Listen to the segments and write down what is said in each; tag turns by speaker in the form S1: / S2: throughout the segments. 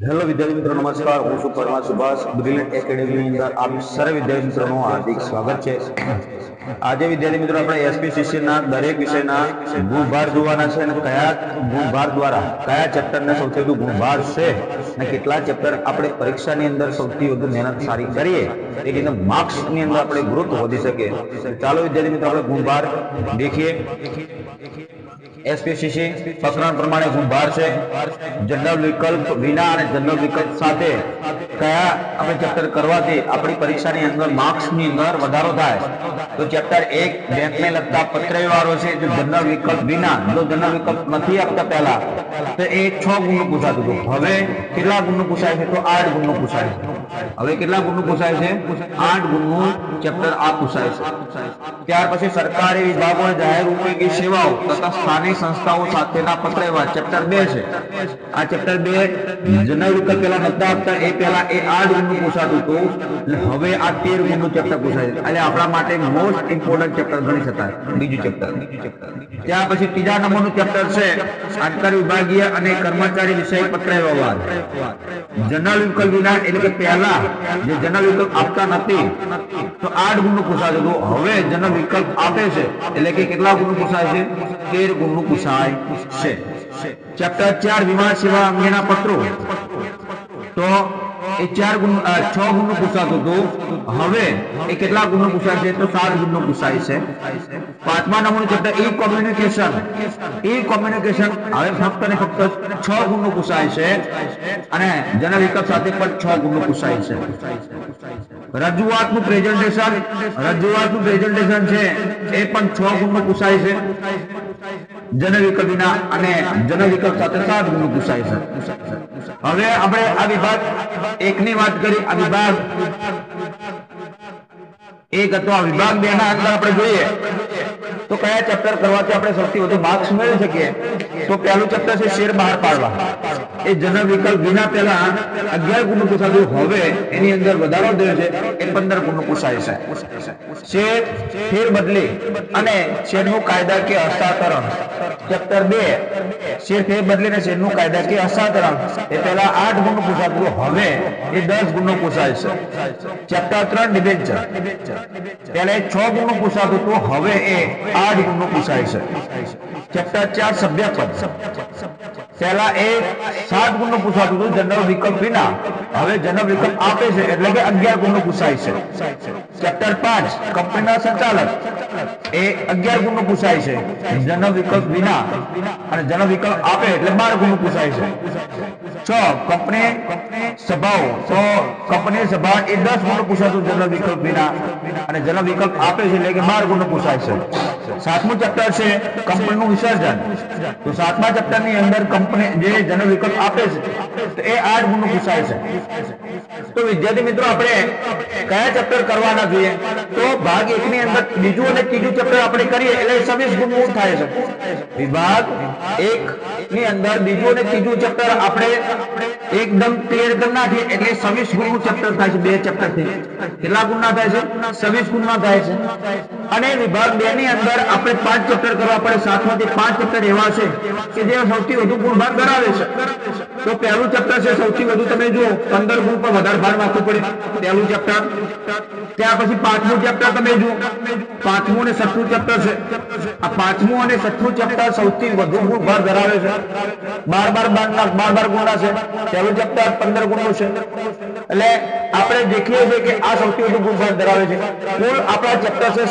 S1: Hello વિદ્યાર્થી મિત્રો, નમસ્કાર. હું છું પરમાર સુભાષ. બ્રિલિયન્ટ એકેડેમીની અંદર આપ સર્વ વિદ્યાર્થી મિત્રોનું હાર્દિક સ્વાગત છે. આજે વિદ્યાર્થી મિત્રો આપણે એસપીસીસી ના દરેક વિષયના ગુણભાર જોવાના છે અને કયા ગુણભાર દ્વારા કયા ચેપ્ટરને સૌથી વધુ ગુણભાર છે અને કેટલા ચેપ્ટર આપણે પરીક્ષાની અંદર સૌથી વધુ મહેનત સારી કરીએ એ રીતે માર્ક્સની અંદર આપણે ગ્રોથ વધી શકે. ચાલો વિદ્યાર્થી મિત્રો આપણે ગુણભાર દેખીએ. એસપીસીસી પ્રકરણ પ્રમાણે ગુણભાર છે જનરલ વિકલ્પ વિના અને જનરલ વિકલ્પ સાથે કયા આપણે ચેપ્ટર કરવાથી આપણી પરીક્ષાની અંદર માર્ક્સની અંદર વધારો થાય. તો ચેપ્ટર 1 બેંકને લગતા પત્રવ્યવહારો છે. જો જનરલ વિકલ્પ વિના, જો જનરલ વિકલ્પ નથી આપતા પહેલા તો એ 6 ગુણનું પૂછાતું હતું. હવે કેટલા ગુણનું પૂછાય છે? તો 8 ગુણનું પૂછાય છે. હવે કેટલા ગુણનું પૂછાય છે? 8 ગુણનું ચેપ્ટર આ પૂછાય છે. ત્યાર પછી સરકારી વિભાગો અને જાહેર ઉપયોગી સેવાઓ તથા સ્થાનિક સંસ્થાઓ સાથેના પત્રવ્યવહાર ચેપ્ટર 2 છે. આ ચેપ્ટર 2 જનરલ વિકલ્પ પહેલા નતા આપતા, એ પહેલા એ 8 ગુણનું પૂછાતું હતું. હવે આ 13 ગુણનું ચેપ્ટર પૂછાય છે. એટલે આપણા માટે મોસ્ટ ઇમ્પોર્ટન્ટ ચેપ્ટર ગણી શકાય, બીજું ચેપ્ટર. ત્યાર પછી ત્રીજા નંબરનું ચેપ્ટર છે આંતર વિભાગીય અને કર્મચારી વિષય પત્રવ્યવહાર. જનરલ વિકલ્પ વિના એટલે કે પહેલા જે જનરલ વિકલ્પ આપતા નથી તો 8 ગુણનું પૂછાતું હતું. હવે જનરલ વિકલ્પ આપે છે એટલે કે કેટલા ગુણનું પૂછાય છે? 13 ગુણનું પૂછાય છે. ચેપ્ટર 4 વિમાન સેવા અંગેના પત્રો, તો એ 6 ગુણનું પૂછાતું હતું. હવે એ કેટલા ગુણનું પૂછાય છે? તો 7 ગુણનું પૂછાય છે. પાંચમા નંબરનું ચેપ્ટર ઈ કોમ્યુનિકેશન. ઈ કોમ્યુનિકેશન હવે ફક્ત ને ફક્ત 6 ગુણનું પૂછાય છે અને જનરલ વિકલ્પ સાથે પણ 6 ગુણનું પૂછાય છે. રજૂઆતનું પ્રેઝન્ટેશન છે એ પણ 6 ગુણનું પૂછાય છે જનરલ વિકલ્પ વિના અને જનરલ વિકલ્પ સાથે 7 ગુણનું પૂછાય છે. હવે આપણે આ વિભાગ 1 ની વાત કરી. આ વિભાગ 1 હતો. આ વિભાગ 2 ના અંદર આપણે જોઈએ તો કયા ચેપ્ટર કરવાથી આપણે સૌથી વધુ માર્ક્સ મેળવી શકીએ? તો પહેલું ચેપ્ટર છે શેર બહાર પાડવા. એ જનરલ વિકલ્પ વિના પહેલા 11 ગુણનું પૂછાતું, હવે એની અંદર વધારો થયો છે, એ 15 ગુણનું પૂછાય છે. શેર ફેરબદલી અને શેરનું કાયદાકીય હસ્તાંતરણ ચેપ્ટર 2 શેર ફેરબદલી અને શેરનું કાયદાકીય હસ્તાંતરણ એ પહેલા 8 ગુણનું પૂછાતું, હવે એ 10 ગુણનું પૂછાય છે. ચેપ્ટર 3 ડિબેન્ચર પહેલા 6 ગુણનું પૂછાતું હતું, હવે એ 8 ગુણનું પૂછાય છે. ચેપ્ટર 4 સભ્યપદ પહેલા એ 7 ગુણનું પૂછાતું હતું જનરલ વિકલ્પ વિના, હવે જનરલ વિકલ્પ આપે છે એટલે કે 11 ગુણનું પૂછાય છે. ચેપ્ટર 5 કંપનીના સંચાલક એ 11 ગુણનું પૂછાય છે જનરલ વિકલ્પ વિના અને જનરલ વિકલ્પ આપે એટલે 12 ગુણનું પૂછાય છે. 6 કંપની સભાઓ, તો કંપની સભા એ 10 ગુણનું પૂછાતું જનરલ વિકલ્પ વિના અને જનરલ વિકલ્પ આપે છે એટલે કે 12 ગુણનું પૂછાય છે. 7મું ચેપ્ટર છે કંપનીનું વિસર્જન. તો 7મા ચેપ્ટરની અંદર કંપની જે જનરલ વિકલ્પ આપે છે તો એ 8 ગુણનું પૂછાય છે. તો વિદ્યાર્થી મિત્રો આપણે કયા ચેપ્ટર કરવાના જોઈએ? તો ભાગ 1 ની અંદર બીજું અને ત્રીજું ચેપ્ટર આપણે કરીએ એટલે 26 ગુણનું થાય છે. વિભાગ 1 ની અંદર બીજું અને ત્રીજું ચેપ્ટર આપણે એકદમ ક્લિયર કરી નાખીએ એટલે 26 ગુણનું ચેપ્ટર થાય છે. બે ચેપ્ટર થી કેટલા ગુણના થાય છે? 26 ગુણના થાય છે. અને વિભાગ 2 ની અંદર આપણે 5 ચેપ્ટર કરવા પડે. 7માંથી 5 ચેપ્ટર એવા છે કે જે સૌથી વધુ ગુણભાર ધરાવે છે. તો પહેલું ચેપ્ટર છે સૌથી વધુ, તમે જુઓ 15 ગુણ પર વધારે ભાર આપવું પડે પહેલું ચેપ્ટર. ત્યાર પછી 5મું ચેપ્ટર તમે જુઓ, 5મું અને 6મું ચેપ્ટર છે. આ 5મું અને 6મું ચેપ્ટર સૌથી વધુ ગુણભાર ધરાવે છે. 12 ગુણના છે. પહેલું ચેપ્ટર 15 ગુણનું છે. એટલે આપણે દેખીએ છીએ કે આ સૌથી વધુ ગુણભાર ધરાવે છે. કુલ આપણા ચેપ્ટર છે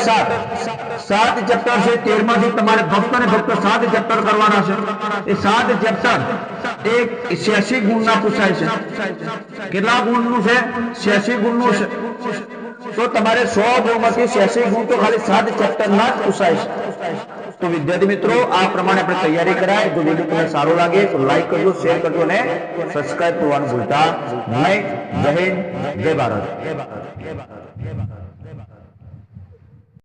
S1: 7 ચેપ્ટર છે. 13માંથી તમારે ફક્ત ને ફક્ત 7 ચેપ્ટર કરવાના છે. એ 7 ચેપ્ટર એક 86 ગુણના પૂછાય છે. કેટલા ગુણનું છે? 86 ગુણનું છે. તો તમારે 100 ગુણમાંથી 86 ગુણ તો ખાલી 7 ચેપ્ટરના જ પૂછાય છે. તો વિદ્યાર્થી મિત્રો આ પ્રમાણે આપણે તૈયારી કરાય. જો વિડીયો તમને સારો લાગે તો લાઈક કરજો, શેર કરજો અને સબસ્ક્રાઇબ કરવાનું ભૂલતા નહીં. જય હિન્દ, જય ભારત.